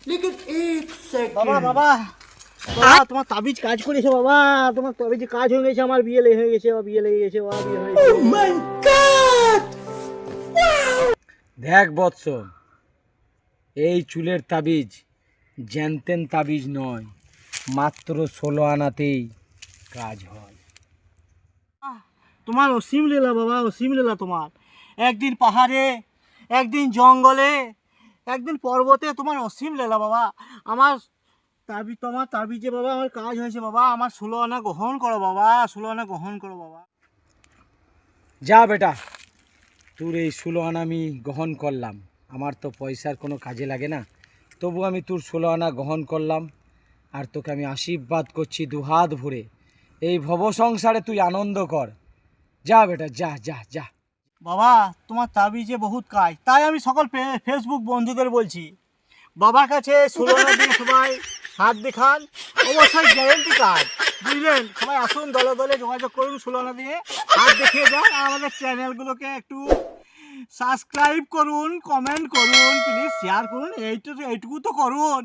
लेकिन एक বাবা सेकंड বাবা বাবা তোমার তাবিজ কাজ করেছে বাবা, তোমার তাবিজে কাজ হয়ে গেছে, আমার বিয়ে হয়ে গেছে বাবা, বিয়ে লেগে গেছে বাবা, বিয়ে হয়ে গেছে। माय गॉड দেখ বৎস, এই চুলের তাবিজ জ্যানতেন তাবিজ নয়, মাত্র 16 আনাতেই কাজ হয়। তোমার অসীম লীলা বাবা, অসীম লীলা তোমার। একদিন পাহাড়ে, একদিন জঙ্গলে, একদিন পর্বতে, তোমার অসীম লীলা বাবা। আমার তোমার তাবিজে বাবা আমার কাজ হয়েছে বাবা, আমার 16 আনা গ্রহণ করো বাবা, 16 আনা গ্রহণ করো বাবা। যা বেটা, তোর এই 16 আনা আমি গ্রহণ করলাম। আমার তো পয়সার কোনো কাজে লাগে না, তবু আমি তোর 16 আনা গ্রহণ করলাম। আর তোকে আমি আশীর্বাদ করছি দুহাত ভরে, এই ভব সংসারে তুই আনন্দ কর। যা বেটা, যা যা যা। বাবা তোমার তাবিজে বহুত কাজ, তাই আমি সকল ফেসবুক বন্ধুদের বলছি, বাবার কাছে 16 আনা দিয়ে সবাই হাত দেখান, অবশ্যই গ্যারেন্টি কাজ, বুঝলেন? সবাই আসুন, দলে দলে যোগাযোগ করুন, 16 আনা দিয়ে হাত দেখিয়ে যান। আর আমাদের চ্যানেলগুলোকে একটু সাবস্ক্রাইব করুন, কমেন্ট করুন, প্লিজ শেয়ার করুন, এইটুকু তো করুন।